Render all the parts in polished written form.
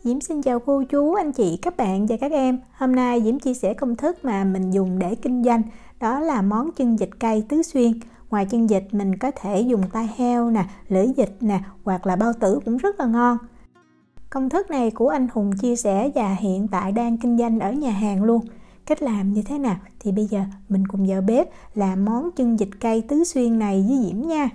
Diễm xin chào cô chú, anh chị, các bạn và các em. Hôm nay Diễm chia sẻ công thức mà mình dùng để kinh doanh, đó là món chân vịt cay tứ xuyên. Ngoài chân vịt mình có thể dùng tai heo nè, lưỡi vịt nè, hoặc là bao tử cũng rất là ngon. Công thức này của anh Hùng chia sẻ và hiện tại đang kinh doanh ở nhà hàng luôn. Cách làm như thế nào thì bây giờ mình cùng vào bếp làm món chân vịt cay tứ xuyên này với Diễm nha.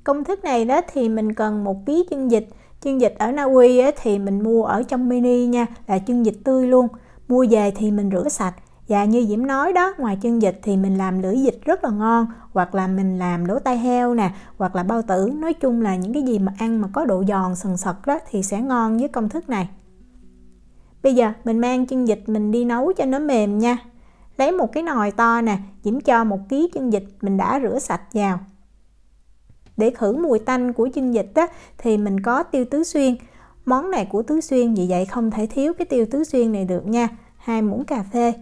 Công thức này đó thì mình cần 1 kg chân vịt. Chân vịt ở Na Uy thì mình mua ở trong mini nha, là chân vịt tươi luôn. Mua về thì mình rửa sạch. Và như Diễm nói đó, ngoài chân vịt thì mình làm lưỡi vịt rất là ngon, hoặc là mình làm lỗ tai heo nè, hoặc là bao tử. Nói chung là những cái gì mà ăn mà có độ giòn sần sật đó thì sẽ ngon với công thức này. Bây giờ mình mang chân vịt mình đi nấu cho nó mềm nha. Lấy một cái nồi to nè, Diễm cho 1 kg chân vịt mình đã rửa sạch vào. Để khử mùi tanh của chân vịt á, thì mình có tiêu tứ xuyên. Món này của tứ xuyên, vì vậy không thể thiếu cái tiêu tứ xuyên này được nha. 2 muỗng cà phê.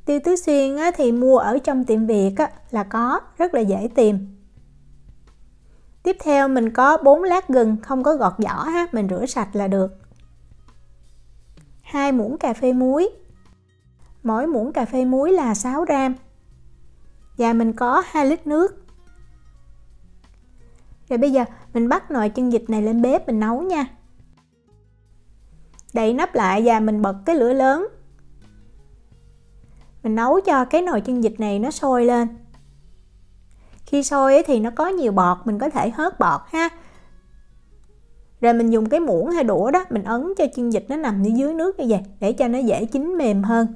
Tiêu tứ xuyên á, thì mua ở trong tiệm Việt á, là có, rất là dễ tìm. Tiếp theo mình có 4 lát gừng không có gọt vỏ ha, mình rửa sạch là được. 2 muỗng cà phê muối. Mỗi muỗng cà phê muối là 6 gram. Và mình có 2 lít nước. Rồi bây giờ mình bắt nồi chân vịt này lên bếp mình nấu nha. Đậy nắp lại và mình bật cái lửa lớn. Mình nấu cho cái nồi chân vịt này nó sôi lên. Khi sôi thì nó có nhiều bọt, mình có thể hớt bọt ha. Rồi mình dùng cái muỗng hay đũa đó, mình ấn cho chân vịt nó nằm ở dưới nước như vậy để cho nó dễ chín mềm hơn.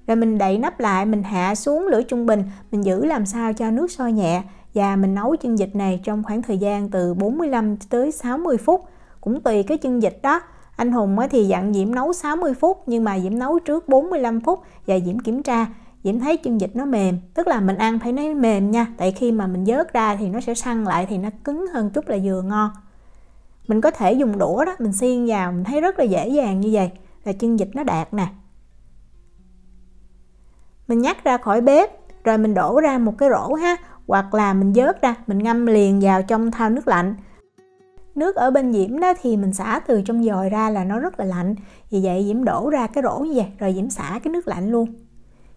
Rồi mình đậy nắp lại, mình hạ xuống lửa trung bình, mình giữ làm sao cho nước sôi nhẹ. Và mình nấu chân vịt này trong khoảng thời gian từ 45 tới 60 phút. Cũng tùy cái chân vịt đó. Anh Hùng thì dặn Diễm nấu 60 phút, nhưng mà Diễm nấu trước 45 phút. Và Diễm kiểm tra, Diễm thấy chân vịt nó mềm. Tức là mình ăn phải nó mềm nha. Tại khi mà mình vớt ra thì nó sẽ săn lại, thì nó cứng hơn chút là vừa ngon. Mình có thể dùng đũa đó, mình xiên vào, mình thấy rất là dễ dàng như vậy. Là chân vịt nó đạt nè. Mình nhắc ra khỏi bếp, rồi mình đổ ra một cái rổ ha. Hoặc là mình vớt ra, mình ngâm liền vào trong thau nước lạnh. Nước ở bên Diễm đó thì mình xả từ trong vòi ra là nó rất là lạnh. Vì vậy Diễm đổ ra cái rổ như vậy, rồi Diễm xả cái nước lạnh luôn.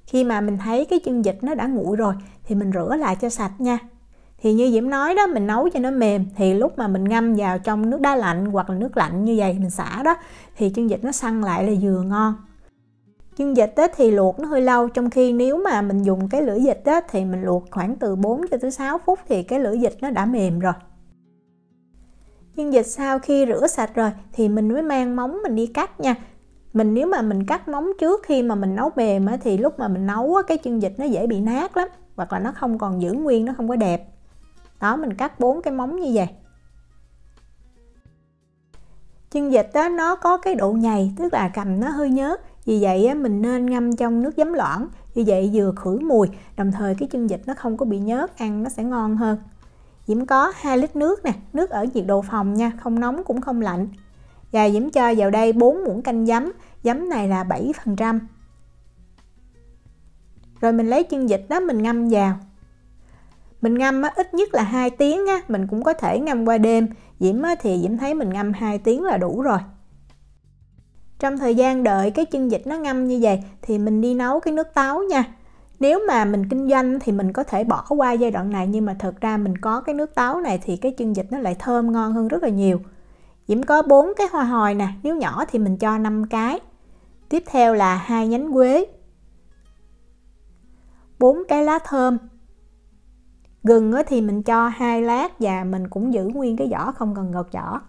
Khi mà mình thấy cái chân vịt nó đã nguội rồi thì mình rửa lại cho sạch nha. Thì như Diễm nói đó, mình nấu cho nó mềm. Thì lúc mà mình ngâm vào trong nước đá lạnh hoặc là nước lạnh như vậy, mình xả đó, thì chân vịt nó săn lại là vừa ngon. Chân vịt thì luộc nó hơi lâu, trong khi nếu mà mình dùng cái lưỡi vịt thì mình luộc khoảng từ 4 cho tới 6 phút thì cái lưỡi vịt nó đã mềm rồi. Chân vịt sau khi rửa sạch rồi thì mình mới mang móng mình đi cắt nha. Nếu mà mình cắt móng trước khi mà mình nấu mềm thì lúc mà mình nấu cái chân vịt nó dễ bị nát lắm, hoặc là nó không còn giữ nguyên, nó không có đẹp. Đó, mình cắt 4 cái móng như vậy. Chân vịt nó có cái độ nhầy, tức là cầm nó hơi nhớt. Vì vậy mình nên ngâm trong nước giấm loãng. Như vậy vừa khử mùi, đồng thời cái chân vịt nó không có bị nhớt, ăn nó sẽ ngon hơn. Diễm có 2 lít nước nè, nước ở nhiệt độ phòng nha, không nóng cũng không lạnh. Và Diễm cho vào đây 4 muỗng canh giấm, giấm này là 7%. Rồi mình lấy chân vịt đó mình ngâm vào. Mình ngâm ít nhất là 2 tiếng á, mình cũng có thể ngâm qua đêm. Diễm thì Diễm thấy mình ngâm 2 tiếng là đủ rồi. Trong thời gian đợi cái chân vịt nó ngâm như vậy thì mình đi nấu cái nước táo nha. Nếu mà mình kinh doanh thì mình có thể bỏ qua giai đoạn này, nhưng mà thật ra mình có cái nước táo này thì cái chân vịt nó lại thơm ngon hơn rất là nhiều. Diễm có 4 cái hoa hồi nè, nếu nhỏ thì mình cho 5 cái. Tiếp theo là 2 nhánh quế, 4 cái lá thơm. Gừng thì mình cho 2 lát và mình cũng giữ nguyên cái vỏ, không cần gọt vỏ.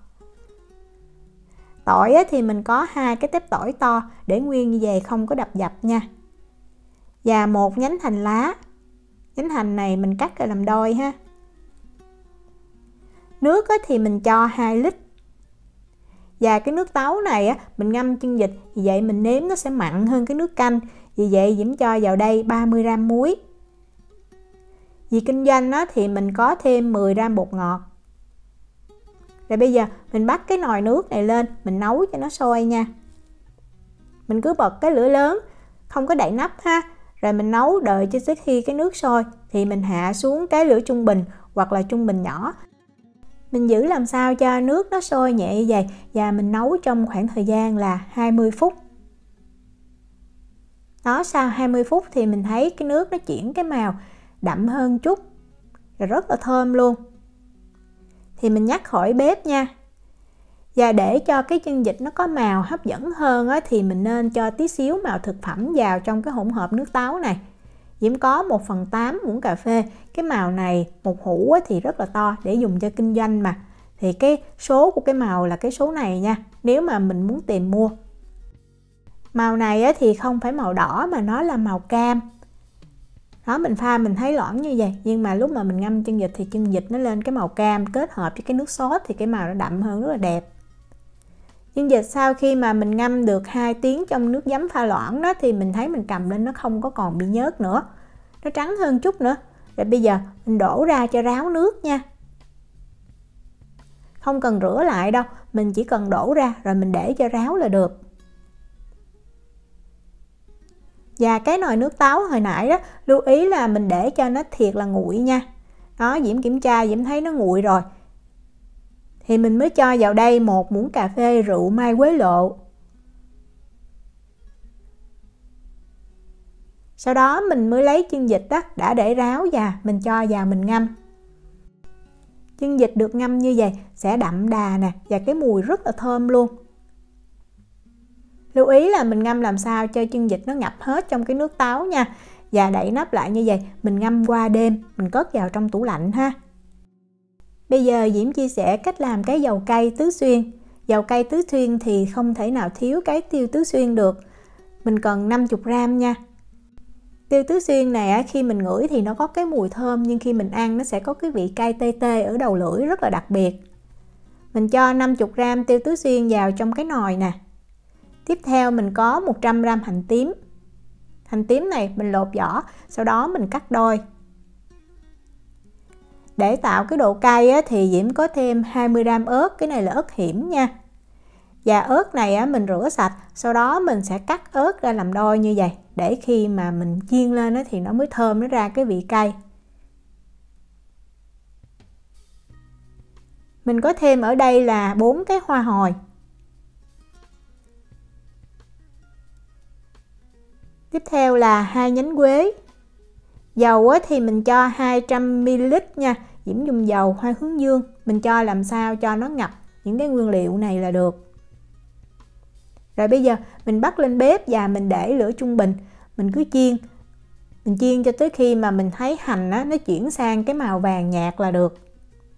Tỏi thì mình có 2 cái tép tỏi to, để nguyên như vậy không có đập dập nha. Và 1 nhánh hành lá. Nhánh hành này mình cắt ra làm đôi ha. Nước thì mình cho 2 lít. Và cái nước táo này mình ngâm chân vịt, vì vậy mình nếm nó sẽ mặn hơn cái nước canh. Vì vậy Diễm cho vào đây 30 gram muối. Vì kinh doanh thì mình có thêm 10 gram bột ngọt. Rồi bây giờ mình bắt cái nồi nước này lên, mình nấu cho nó sôi nha. Mình cứ bật cái lửa lớn, không có đậy nắp ha. Rồi mình nấu đợi cho tới khi cái nước sôi. thì mình hạ xuống cái lửa trung bình hoặc là trung bình nhỏ. Mình giữ làm sao cho nước nó sôi nhẹ như vậy và mình nấu trong khoảng thời gian là 20 phút. Đó, sau 20 phút thì mình thấy cái nước nó chuyển cái màu đậm hơn chút, rồi rất là thơm luôn. Thì mình nhắc khỏi bếp nha. Và để cho cái chân vịt nó có màu hấp dẫn hơn á, thì mình nên cho tí xíu màu thực phẩm vào trong cái hỗn hợp nước táo này. Diễm có 1/8 muỗng cà phê. Cái màu này một hũ á, thì rất là to để dùng cho kinh doanh mà. Thì cái số của cái màu là cái số này nha, nếu mà mình muốn tìm mua. Màu này á, thì không phải màu đỏ mà nó là màu cam. Đó, mình pha mình thấy loãng như vậy, nhưng mà lúc mà mình ngâm chân vịt thì chân vịt nó lên cái màu cam, kết hợp với cái nước sốt thì cái màu nó đậm hơn, rất là đẹp. Chân vịt sau khi mà mình ngâm được 2 tiếng trong nước giấm pha loãng đó thì mình thấy mình cầm lên nó không có còn bị nhớt nữa, nó trắng hơn chút nữa. Rồi bây giờ mình đổ ra cho ráo nước nha. Không cần rửa lại đâu, mình chỉ cần đổ ra rồi mình để cho ráo là được. Và cái nồi nước táo hồi nãy đó, lưu ý là mình để cho nó thiệt là nguội nha. Đó, Diễm kiểm tra, Diễm thấy nó nguội rồi. Thì mình mới cho vào đây 1 muỗng cà phê rượu mai quế lộ. Sau đó mình mới lấy chân vịt đó, đã để ráo và mình cho vào mình ngâm. Chân vịt được ngâm như vậy sẽ đậm đà nè, và cái mùi rất là thơm luôn. Lưu ý là mình ngâm làm sao cho chân vịt nó ngập hết trong cái nước táo nha. Và đậy nắp lại như vậy, mình ngâm qua đêm, mình cất vào trong tủ lạnh ha. Bây giờ Diễm chia sẻ cách làm cái dầu cay tứ xuyên. Dầu cay tứ xuyên thì không thể nào thiếu cái tiêu tứ xuyên được. Mình cần 50g nha. Tiêu tứ xuyên này khi mình ngửi thì nó có cái mùi thơm, nhưng khi mình ăn nó sẽ có cái vị cay tê tê ở đầu lưỡi rất là đặc biệt. Mình cho 50g tiêu tứ xuyên vào trong cái nồi nè. Tiếp theo mình có 100g hành tím. Hành tím này mình lột vỏ, sau đó mình cắt đôi. Để tạo cái độ cay thì Diễm có thêm 20g ớt, cái này là ớt hiểm nha. Và ớt này mình rửa sạch, sau đó mình sẽ cắt ớt ra làm đôi như vậy, để khi mà mình chiên lên thì nó mới thơm, nó ra cái vị cay. Mình có thêm ở đây là 4 cái hoa hồi. Tiếp theo là 2 nhánh quế. Dầu thì mình cho 200ml nha. Diễm dùng dầu hoa hướng dương. Mình cho làm sao cho nó ngập những cái nguyên liệu này là được. Rồi bây giờ mình bắt lên bếp và mình để lửa trung bình. Mình cứ chiên. Mình chiên cho tới khi mà mình thấy hành nó chuyển sang cái màu vàng nhạt là được.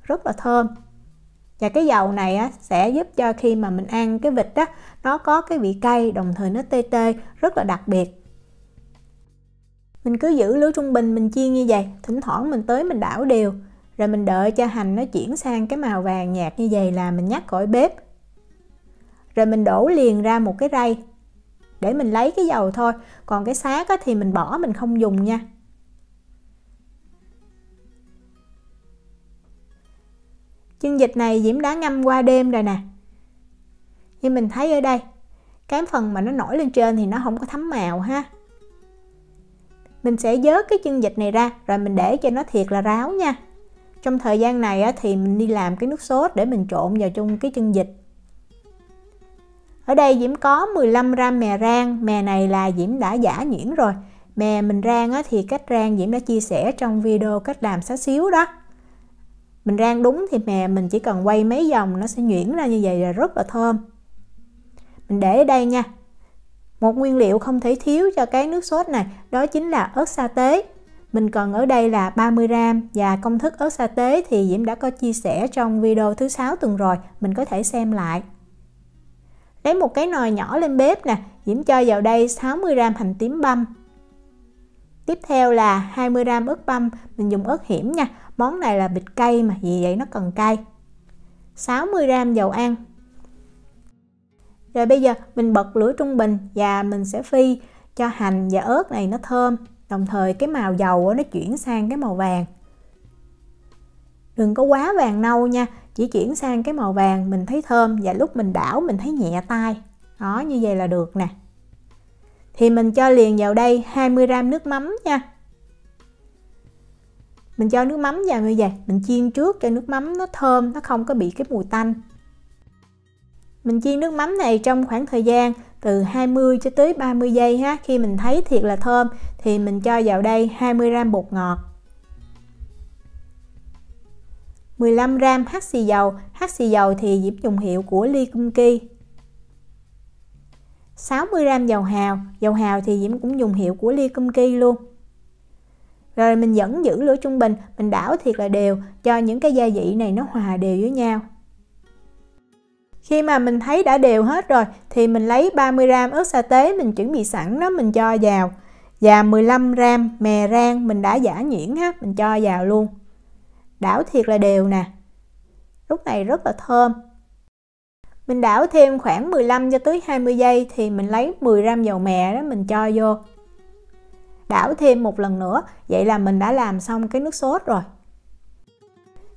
Rất là thơm. Và cái dầu này sẽ giúp cho khi mà mình ăn cái vịt nó có cái vị cay, đồng thời nó tê tê, rất là đặc biệt. Mình cứ giữ lửa trung bình mình chiên như vậy, thỉnh thoảng mình tới mình đảo đều, rồi mình đợi cho hành nó chuyển sang cái màu vàng nhạt như vậy là mình nhắc khỏi bếp. Rồi mình đổ liền ra một cái rây để mình lấy cái dầu thôi, còn cái xác thì mình bỏ, mình không dùng nha. Chân vịt này Diễm đã ngâm qua đêm rồi nè. Như mình thấy ở đây, cái phần mà nó nổi lên trên thì nó không có thấm màu ha. Mình sẽ vớt cái chân vịt này ra, rồi mình để cho nó thiệt là ráo nha. Trong thời gian này thì mình đi làm cái nước sốt để mình trộn vào trong cái chân vịt. Ở đây Diễm có 15g mè rang. Mè này là Diễm đã giã nhuyễn rồi. Mè mình rang thì cách rang Diễm đã chia sẻ trong video cách làm xá xíu đó. Mình rang đúng thì mè mình chỉ cần quay mấy vòng nó sẽ nhuyễn ra như vậy là rất là thơm. Mình để ở đây nha. Một nguyên liệu không thể thiếu cho cái nước sốt này, đó chính là ớt sa tế. Mình cần ở đây là 30g, và công thức ớt sa tế thì Diễm đã có chia sẻ trong video thứ 6 tuần rồi, mình có thể xem lại. Lấy một cái nồi nhỏ lên bếp nè, Diễm cho vào đây 60g hành tím băm. Tiếp theo là 20g ớt băm, mình dùng ớt hiểm nha, món này là vịt cay mà, vì vậy nó cần cay. 60g dầu ăn. Rồi bây giờ mình bật lửa trung bình và mình sẽ phi cho hành và ớt này nó thơm, đồng thời cái màu dầu nó chuyển sang cái màu vàng. Đừng có quá vàng nâu nha, chỉ chuyển sang cái màu vàng mình thấy thơm, và lúc mình đảo mình thấy nhẹ tay. Đó, như vậy là được nè. Thì mình cho liền vào đây 20g nước mắm nha. Mình cho nước mắm vào như vậy, mình chiên trước cho nước mắm nó thơm, nó không có bị cái mùi tanh. Mình chiên nước mắm này trong khoảng thời gian từ 20 cho tới 30 giây ha. Khi mình thấy thiệt là thơm thì mình cho vào đây 20g bột ngọt, 15g hắc xì dầu. Hắc xì dầu thì Diễm dùng hiệu của Ly Kum Ki. 60g dầu hào. Dầu hào thì Diễm cũng dùng hiệu của Ly Kum Ki luôn. Rồi mình vẫn giữ lửa trung bình, mình đảo thiệt là đều cho những cái gia vị này nó hòa đều với nhau. Khi mà mình thấy đã đều hết rồi thì mình lấy 30g ớt sa tế mình chuẩn bị sẵn đó, mình cho vào. Và 15g mè rang mình đã giã nhuyễn ha, mình cho vào luôn. Đảo thiệt là đều nè. Lúc này rất là thơm. Mình đảo thêm khoảng 15 cho tới 20 giây thì mình lấy 10g dầu mè đó mình cho vô. Đảo thêm một lần nữa, vậy là mình đã làm xong cái nước sốt rồi.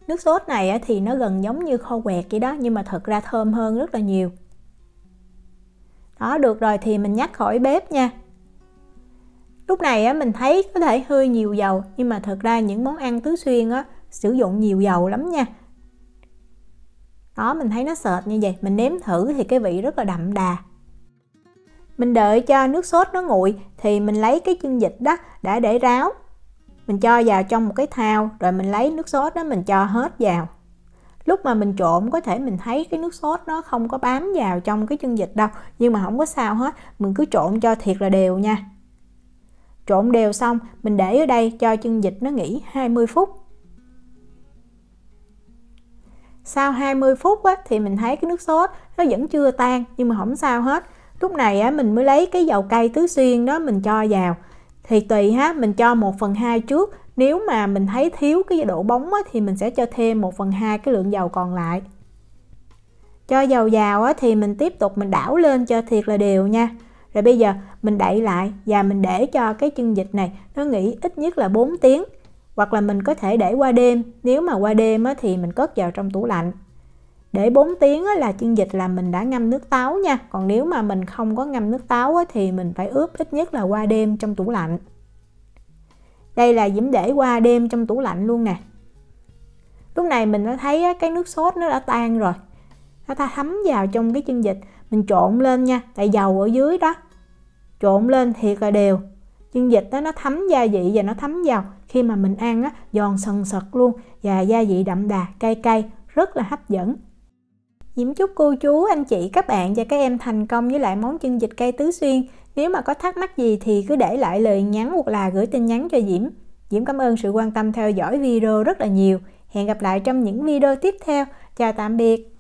Nước sốt này thì nó gần giống như kho quẹt vậy đó, nhưng mà thật ra thơm hơn rất là nhiều. Đó, được rồi thì mình nhắc khỏi bếp nha. Lúc này mình thấy có thể hơi nhiều dầu, nhưng mà thật ra những món ăn Tứ Xuyên sử dụng nhiều dầu lắm nha. Đó, mình thấy nó sệt như vậy, mình nếm thử thì cái vị rất là đậm đà. Mình đợi cho nước sốt nó nguội thì mình lấy cái chân vịt đó đã để ráo, mình cho vào trong một cái thau, rồi mình lấy nước sốt đó mình cho hết vào. Lúc mà mình trộn có thể mình thấy cái nước sốt nó không có bám vào trong cái chân vịt đâu, nhưng mà không có sao hết, mình cứ trộn cho thiệt là đều nha. Trộn đều xong mình để ở đây cho chân vịt nó nghỉ 20 phút. Sau 20 phút thì mình thấy cái nước sốt nó vẫn chưa tan, nhưng mà không sao hết. Lúc này mình mới lấy cái dầu cay Tứ Xuyên đó mình cho vào. Thì tùy mình cho 1/2 trước. Nếu mà mình thấy thiếu cái độ bóng thì mình sẽ cho thêm 1/2 cái lượng dầu còn lại. Cho dầu vào thì mình tiếp tục mình đảo lên cho thiệt là đều nha. Rồi bây giờ mình đậy lại và mình để cho cái chân vịt này nó nghỉ ít nhất là 4 tiếng. Hoặc là mình có thể để qua đêm. Nếu mà qua đêm thì mình cất vào trong tủ lạnh. Để 4 tiếng là chân vịt là mình đã ngâm nước táo nha. Còn nếu mà mình không có ngâm nước táo thì mình phải ướp ít nhất là qua đêm trong tủ lạnh. Đây là Diễm để qua đêm trong tủ lạnh luôn nè. Lúc này mình đã thấy cái nước sốt nó đã tan rồi. Nó ta thấm vào trong cái chân vịt. Mình trộn lên nha, tại dầu ở dưới đó. Trộn lên thiệt là đều. Chân vịt đó nó thấm gia vị và nó thấm vào. Khi mà mình ăn giòn sần sật luôn. Và gia vị đậm đà, cay cay, rất là hấp dẫn. Diễm chúc cô chú, anh chị, các bạn và các em thành công với lại món chân vịt cay Tứ Xuyên. Nếu mà có thắc mắc gì thì cứ để lại lời nhắn hoặc là gửi tin nhắn cho Diễm. Diễm cảm ơn sự quan tâm theo dõi video rất là nhiều. Hẹn gặp lại trong những video tiếp theo. Chào tạm biệt.